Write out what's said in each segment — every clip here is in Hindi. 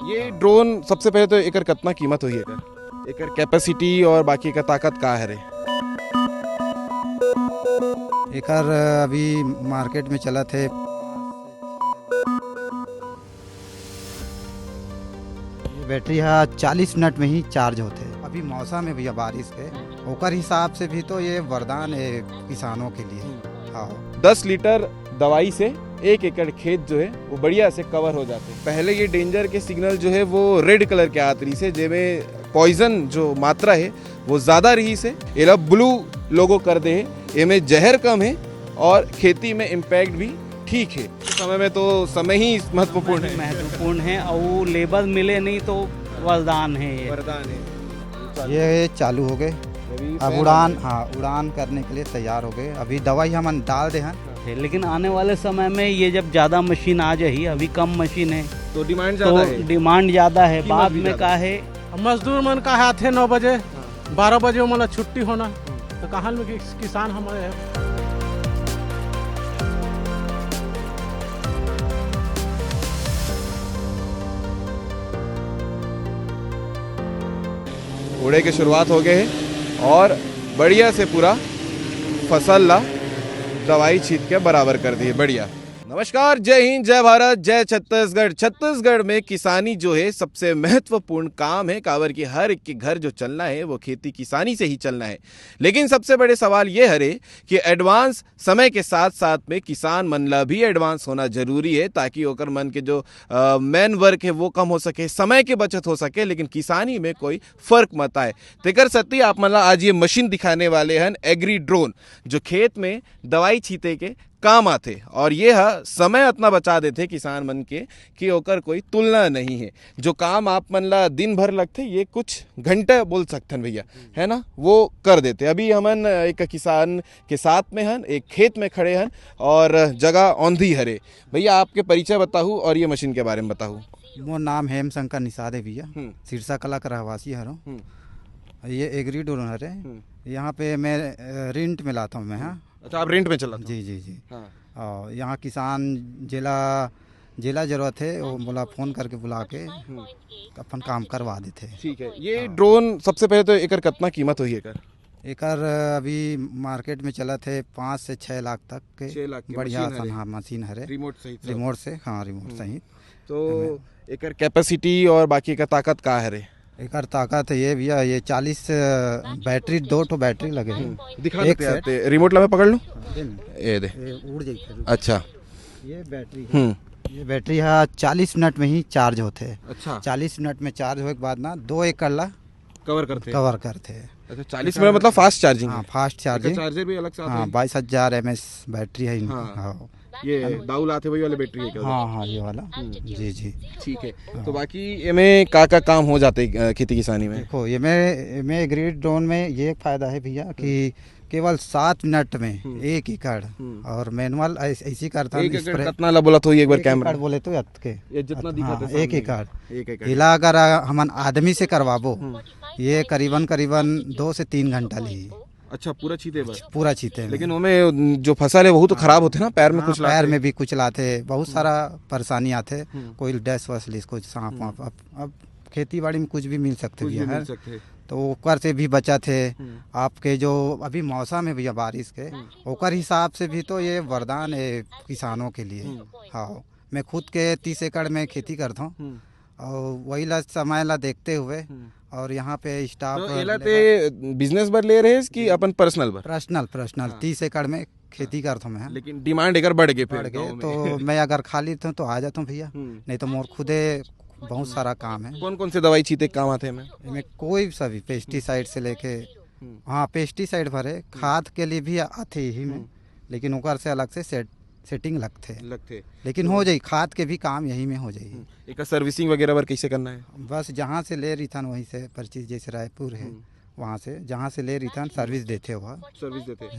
ये ड्रोन सबसे पहले तो एकर कितना कीमत हुई एकर कैपेसिटी और बाकी का ताकत का है रे? एकर अभी मार्केट में चला थे बैटरी है 40 मिनट में ही चार्ज होते। अभी मौसम है भैया बारिश के, ओकर हिसाब से भी तो ये वरदान है किसानों के लिए। हाँ 10 लीटर दवाई से 1 एकड़ खेत जो है वो बढ़िया से कवर हो जाते हैं। पहले ये डेंजर के सिग्नल जो है वो रेड कलर के आत रही से, जेमें पॉइजन जो मात्रा है वो ज़्यादा रही से एला ब्लू लोगो कर दे है, एमें जहर कम है और खेती में इम्पैक्ट भी ठीक है। समय में तो समय ही महत्वपूर्ण है और लेबर मिले नहीं तो वरदान है ये। वरदान है। ये चालू हो गए, अब उड़ान करने के लिए तैयार हो गए। अभी दवाई हम डाल दे हैं, लेकिन आने वाले समय में ये जब ज़्यादा मशीन आ जाए, अभी कम मशीन है तो डिमांड ज़्यादा है। बाद में का है मजदूर मन का हाथ है 9 बजे 12 बजे मतलब छुट्टी होना, तो कहाँ में किसान हमारे है। उड़े के शुरुआत हो गए हैं और बढ़िया से पूरा फसल ला दवाई छीट के बराबर कर दी है। बढ़िया। नमस्कार, जय हिंद, जय भारत, जय छत्तीसगढ़। छत्तीसगढ़ में किसानी जो है सबसे महत्वपूर्ण काम है। काबर की हर एक के घर जो चलना है वो खेती किसानी से ही चलना है। लेकिन सबसे बड़े सवाल ये हरे कि एडवांस समय के साथ साथ में किसान मन ला भी एडवांस होना जरूरी है, ताकि ओकर मन के जो मैन वर्क है वो कम हो सके, समय की बचत हो सके, लेकिन किसानी में कोई फर्क मत आए। तेकर सती आप मन ला आज ये मशीन दिखाने वाले हैं, एग्री ड्रोन, जो खेत में दवाई छीते के काम आते और ये समय इतना बचा देते किसान मन के कि ओकर कोई तुलना नहीं है। जो काम आप मन ला दिन भर लगते ये कुछ घंटे बोल सकते हैं भैया, है ना, वो कर देते। अभी हमन एक किसान के साथ में हन, एक खेत में खड़े हन और जगह औंधी हरे। भैया आपके परिचय बताऊँ और ये मशीन के बारे में बताऊँ। वो नाम हेम शंकर निषाद है भैया, सिरसा कला का रहवासी हरो। ये एग्री ड्रोन है, यहाँ पे मैं रेंट में लाता हूँ मैं। हाँ अच्छा, आप रेंट में चला? जी। और यहाँ किसान जिला जरूरत है वो बोला फ़ोन करके बुला के अपन काम करवा देते। ठीक है। ये ड्रोन सबसे पहले तो एकर कितना कीमत हुई एकर अभी मार्केट में चला थे 5 से 6 लाख तक के। 6 लाख के बढ़िया मशीन हाँ मशीन है, रिमोट से। हाँ रिमोट सहित। तो एकर कैपेसिटी और बाकी का ताकत का है रे? एकर ताकत है ये भैया, ये 40 बैटरी, 2 बैटरी लगे हैं। दिखा देते हैं, रिमोट ला मैं पकड़ लूं, ये दे उड़ जाए। अच्छा, ये बैटरी है 40 मिनट में ही चार्ज होते हैं। अच्छा, 40 मिनट में चार्ज होने के बाद ना 2 एकड़ ला कवर करते हैं। अच्छा, 40 मिनट मतलब फास्ट चार्जिंग? हाँ फास्ट चार्जिंग। चार्जर भी अलग से आता है? हाँ 22,000 mAh बैटरी है इनकी। हाँ। ये दाऊल आते वही वाले बैटरी है क्या? हाँ ये वाला। जी ठीक है। तो बाकी इसमें का काम हो जाते खेती किसानी में? देखो ये मैं एग्री ड्रोन में ये फायदा है भैया कि केवल 7 मिनट में 1 एकड़, और मैनुअल ऐसी करता है। 1 एकड़ कितना ला बोला तो एक बार कैमरा बोले तो ये जितना दिखा था 1 एकड़ इला अगर हमन आदमी से करवाबो ये करीबन 2 से 3 घंटा ली। अच्छा, पूरा छीते लेकिन उनमें जो फसल है वो तो खराब होते ना, पैर में कुछ पैर में भी कुछ लाते, बहुत सारा परेशानी आते, कोई डैश वैश कुछ सांप वाप। अब खेती बाड़ी में कुछ भी मिल सकते है, तो ओकर से भी बचा थे। आपके जो अभी मौसम है भैया बारिश के, ओकर हिसाब से भी तो ये वरदान है किसानों के लिए। हाँ मैं खुद के 30 एकड़ में खेती करता हूँ और वही ला समय ला देखते हुए, और यहाँ पे स्टाफ बिजनेस बर ले रहे कि अपन पर्सनल 30 एकड़ में खेती करता हूँ मैं। लेकिन डिमांड अगर बढ़ गए तो मैं अगर खाली था तो आ जाता हूँ भैया, नहीं तो मोर खुदे बहुत सारा काम है। कौन से दवाई छीते काम आते हैं? कोई सभी पेस्टिसाइड से लेके, हाँ पेस्टिसाइड भरे, खाद के लिए भी आते ही में, लेकिन ओकर से अलग से सेटिंग लगते, लेकिन हो जाए खाद के भी काम यही में हो जाए। एक सर्विसिंग वगैरह पर कैसे करना है? बस जहाँ से ले रही था वहीं से परचेज, जैसे रायपुर है वहाँ से जहाँ से ले रही था सर्विस देते हो।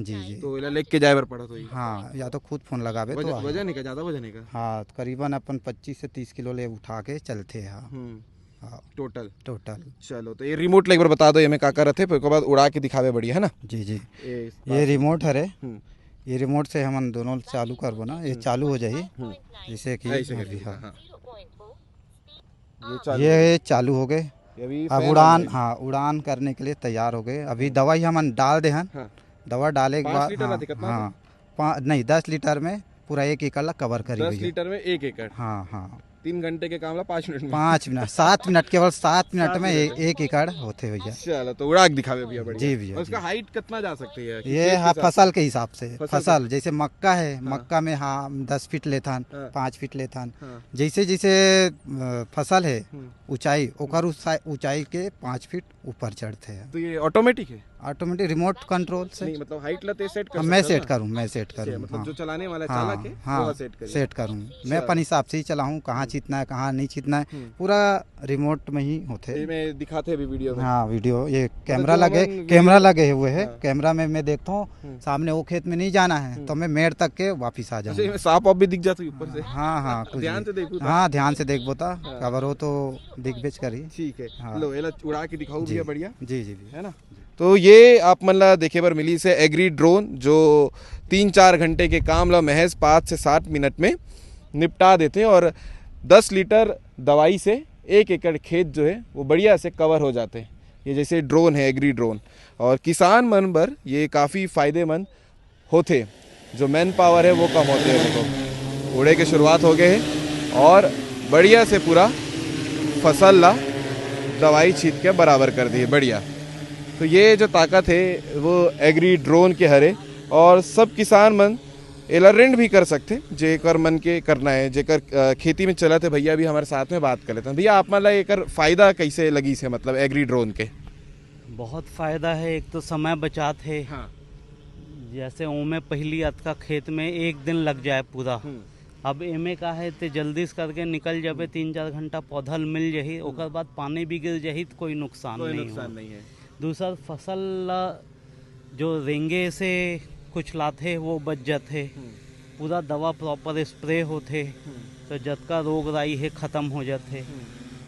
जी तो लेके जाए बर पड़ा तो? हाँ या तो खुद फोन लगावे तो वजन है ज्यादा वजन है? हाँ करीबन अपन 25 से 30 किलो ले उठा के चलते हैं टोटल। चलो तो ये रिमोट एक बार बता दो, ये में का रहते, फिर बाद उड़ा के दिखावे बढ़िया है ना? जी ये रिमोट है रे, ये रिमोट से हम दोनों चालू करबो ना, ये चालू हो जाए जैसे कि ऐसे अभी, करके, हाँ हाँ। ये चालू ये चालू हो गए। ये अभी अब फैन उड़ान, ऑन है। हाँ उड़ान करने के लिए तैयार हो गए। अभी दवाई हम डाल दे हन, हाँ। दवा डाले के 5 बाद लीटर हाँ, रहती कितना हाँ नहीं 10 लीटर में पूरा 1 एकड़ ला कवर करी 10 भैया। लीटर में 1 एकड़, हाँ हाँ 3 घंटे के काम ला 5 मिनट में। 5 मिनट 7 मिनट केवल 7 मिनट 7 में मिनट 1 एकड़ होते भैया। चलो तो उड़ा के दिखावे भैया, बढ़िया। जी भैया, और इसका जी। हाइट कितना जा सकती है? ये खेत हाँ के हिसाब फसल के हिसाब से, फसल फसल जैसे मक्का है, मक्का में हाँ 10 फीट लेथन, हाँ। 5 फीट लेथन, हाँ। जैसे जैसे फसल है हम्म। ऊंचाई ओकर ऊंचाई के 5 फीट ऊपर चढ़ते हैं। तो ये ऑटोमेटिक है? ऑटोमेटिक रिमोट कंट्रोल से नहीं मतलब हाइट ला ते सेट कर हाँ, मैं सकते हो सेट ना? करूँ, मैं सेट करूँ, मतलब हाँ जो चलाने वाला हाँ, चालक है हाँ वो सेट करिए। सेट करूँ मैं अपन हिसाब से ही चलाऊँ, कहाँ चीतना है कहाँ नहीं चीतना है, हम्म। पूरा रिमोट में ही होते। ये मैं दिखाते अभी वीडियो में। हाँ वीडियो ये कैमरा जो लगे, अपन कैमरा लगे हुए है, हाँ। कैमरा में मैं देखता हूँ सामने वो खेत में नहीं जाना है तो मैं मेड़ तक के वापिस आ अच्छा जाऊँ। इसमें सांप वाप भी दिख जाता है ऊपर से? हाँ हाँ कुछ ध्यान भी। से देखो तो। हाँ ध्यान से देखबो ता हाँ। खबर हो तो दिख बेच करी। ठीक है, हाँ। लो एला उड़ा के दिखाऊं जी भैया, बढ़िया जी जी जी। है ना। तो ये आप मन ला देखे बर मिली से एग्री ड्रोन जो 3-4 घंटे के काम ला महज 5 से 7 मिनट में निपटा देते और 10 लीटर दवाई से 1 एकड़ खेत जो है वो बढ़िया से कवर हो जाते हैं। ये जैसे ड्रोन है एग्री ड्रोन, और किसान मन पर ये काफ़ी फ़ायदेमंद होते, जो मैन पावर है वो कम होते हैं। देखो उड़े के शुरुआत हो गए हैं और बढ़िया से पूरा फसल ला दवाई छीट के बराबर कर दी है, बढ़िया। तो ये जो ताकत है वो एग्री ड्रोन के हरे, और सब किसान मन एला रेंट भी कर सकते जेकर मन के करना है, जेकर खेती में चला थे। भैया भी हमारे साथ में बात कर लेते हैं। भैया आप मतलब एकर फायदा कैसे लगी से, मतलब एग्री ड्रोन के? बहुत फायदा है। एक तो समय बचात है, हाँ। जैसे ओमे पहली अतका खेत में 1 दिन लग जाए पूरा, अब एमे का है ते जल्दी से करके निकल जाबे, 3-4 घंटा पौधा मिल जाही, ओकर बाद पानी भी गिर जाही तो कोई नुकसान नहीं है। दूसरा फसल ला जो रेंगे से कुछ लाथे वो बच जाते, पूरा दवा प्रॉपर स्प्रे होते तो जतका रोग राई है खत्म हो जाते,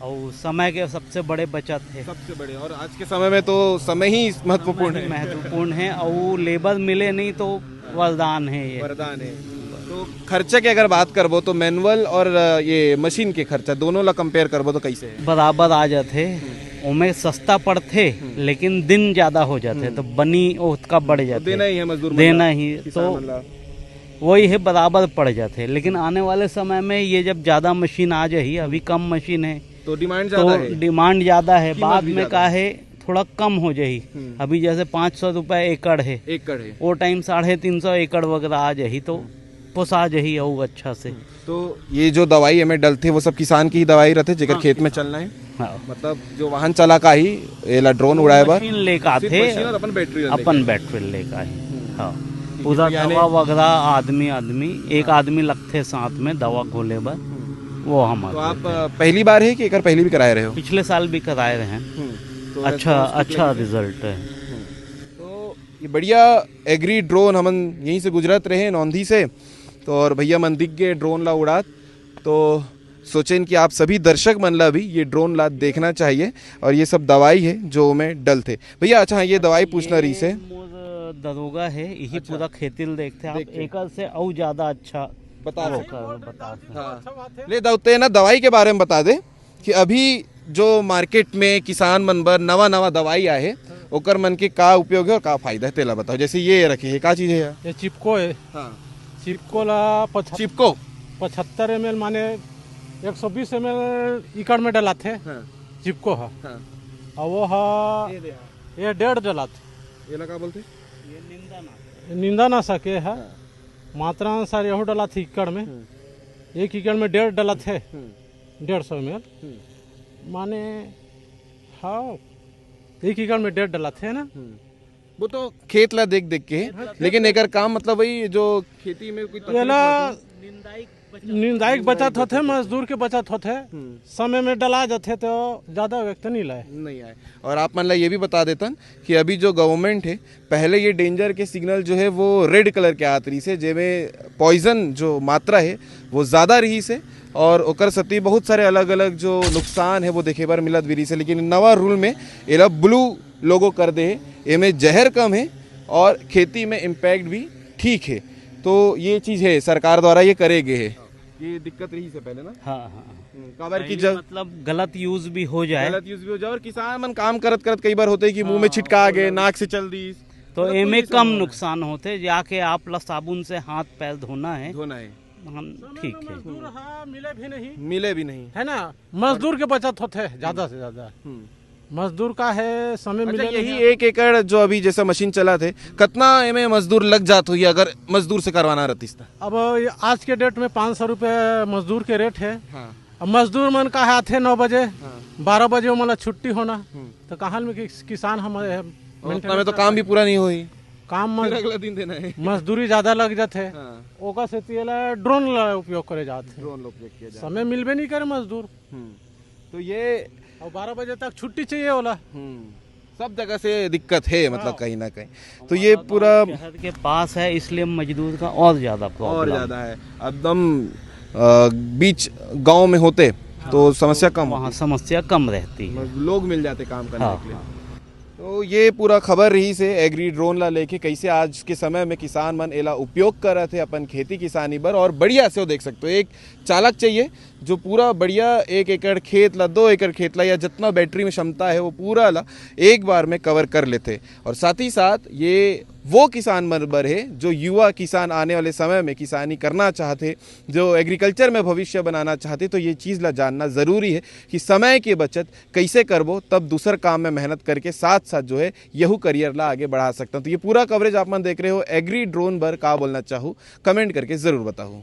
और समय के सबसे बड़े बचत है। सबसे बड़े, और आज के समय में तो समय ही महत्वपूर्ण है। महत्वपूर्ण है, और लेबर मिले नहीं तो वरदान है ये। वरदान है। तो खर्चे की अगर बात करबो तो मैनुअल और ये मशीन के खर्चा दोनों ला कंपेयर करबो तो कैसे है? बराबर आ जाते, उमें सस्ता पड़ते लेकिन दिन ज्यादा हो जाते तो बनी उसका बढ़ तो जाते, देना ही है मजदूर मन देना ला, ही किसान तो मन ला। वही है, बराबर पड़ जाते। लेकिन आने वाले समय में ये जब ज्यादा मशीन आ जाही, अभी कम मशीन है तो डिमांड ज्यादा तो है, डिमांड ज्यादा है, कीमत बाद भी में ज्यादा का है थोड़ा कम हो जाही। अभी जैसे 500 रुपए एकड़ है, एकड़ है। वो टाइम 350 एकड़ वगैरह आ जाही तो पोसा जाही और अच्छा से। तो ये जो दवाई हमें डलते वो सब किसान की ही दवाई रहते जेकर हाँ, खेत में चलना है, हाँ। मतलब जो वाहन चला का ही एला ड्रोन उड़ाए बार मशीन लेकर आते, और अपन बैटरी अपन बैटरी लेकर आए। हाँ पूरा यानी- दवा वगैरह आदमी एक आदमी लगते साथ में दवा घोले बर, वो हम तो आप पहली बार है कि एक पहली भी कराए रहे हो? पिछले साल भी कराए रहे हैं, तो अच्छा रिजल्ट है। तो ये बढ़िया एग्री ड्रोन हमन यहीं से गुजरत रहे नौंधी से, तो और भैया मन दिख गए ड्रोन ला उड़ात, तो सोचें कि आप सभी दर्शक मन ला भी ये ड्रोन ला देखना चाहिए। और ये सब दवाई है जो में डल थे भैया। अच्छा ये दवाई पूछना रही से, मोर दरोगा है यही अच्छा। पूरा खेती देखते आप, देखते। एकड़ से और ज्यादा अच्छा बता रहे बता हाँ। ले दाउते ना दवाई के बारे में बता दे कि अभी जो मार्केट में किसान मन बर नवा दवाई आए है ओकर मन के का उपयोग है और का फायदा है तेला बताओ। जैसे ये रखे है, का चीज है ये चिपको है, हाँ। चिपको ला चिपको 75 ml माने 120 ml एकड़ में डलाते, हाँ। चिपको है, हाँ। और वो है ये 1.5 डलाते, ये लगा बोलते ये निंदा ना निंदा ना सके है, मात्रा अनुसार यहो डला थे एकड़ में, 1 एकड़ में 1.5 डला थे, 150 ml माने हाँ 1 एकड़ में 1.5 डला थे ना। वो तो खेत ला देख के है, लेकिन एकर काम मतलब वही जो खेती में कोई तकलीफ एला ना हो। निंदायिक बचत होते, मजदूर के बचत होते, समय में डला जाते तो ज्यादा व्यक्त नहीं लाए नहीं आए। और आप मतलब ये भी बता देता कि अभी जो गवर्नमेंट है, पहले ये डेंजर के सिग्नल जो है वो रेड कलर के आत रही से, जेमें पॉइजन जो मात्रा है वो ज़्यादा रही से, और ओकर सती बहुत सारे अलग अलग जो नुकसान है वो देखे बार मिलत भी रही से। लेकिन नवा रूल में एला ब्लू लोगो कर दे, एमें जहर कम है और खेती में इम्पैक्ट भी ठीक है। तो ये चीज़ है सरकार द्वारा ये करेगे है, ये दिक्कत रही से पहले ना हाँ हाँ कवर की पहले जब मतलब गलत यूज भी हो जाए गलत यूज भी हो जाए और किसान मन काम करत करत कई बार होते हैं कि मुंह में छिटका आ गए, नाक से चल दी, तो एमे कम नुकसान होते, जाके आप ला साबुन से हाथ पैर धोना है, धोना है, हम ठीक है। मजदूर हाँ मिले भी नहीं, मिले भी नहीं। है ना, मजदूर के बचत होते हैं ज्यादा से ज्यादा, मजदूर का है समय अच्छा, मिले यही नहीं। 1 एकड़ जो अभी जैसा मशीन चला थे कितना में मजदूर लग जात हुई अगर मजदूर से करवाना रहती था? अब आज के डेट में 500 रुपये मजदूर के रेट है। हाँ। अब मजदूर मन का है आते 9 बजे, 12 बजे मतलब छुट्टी होना, तो कहाँ में किसान हम उतना में तो काम भी पूरा नहीं हुई, काम फिर अगला दिन देना है। मजदूरी ज्यादा लग जाते, हाँ। ओका से ड्रोन ला उपयोग करे जाते, ड्रोन लोग चेक किया जाए। समय मिलबे नहीं करे मजदूर, तो ये और 12 बजे तक छुट्टी चाहिए वाला। सब जगह से दिक्कत है, मतलब कहीं ना कहीं। तो ये पूरा शहर के पास है इसलिए मजदूर का और ज्यादा और प्रॉब्लम। ज्यादा है, एकदम बीच गांव में होते तो समस्या कम वहाँ समस्या कम रहती है। लोग मिल जाते काम करने हाँ, के लिए। तो ये पूरा खबर रही से एग्री ड्रोन ला लेके कैसे आज के समय में किसान मन एला उपयोग कर रहे थे अपन खेती किसानी पर, और बढ़िया से वो देख सकते हो एक चालक चाहिए जो पूरा बढ़िया 1 एकड़ खेत ला 2 एकड़ खेत ला या जितना बैटरी में क्षमता है वो पूरा ला एक बार में कवर कर लेते। और साथ ही साथ ये वो किसान मनबर है जो युवा किसान आने वाले समय में किसानी करना चाहते, जो एग्रीकल्चर में भविष्य बनाना चाहते, तो ये चीज़ ला जानना ज़रूरी है कि समय की बचत कैसे करबो तब दूसर काम में मेहनत करके साथ साथ जो है यहू करियर ला आगे बढ़ा सकता हूँ। तो ये पूरा कवरेज आप मन देख रहे हो एग्री ड्रोन पर, का बोलना चाहूँ कमेंट करके ज़रूर बताऊँ।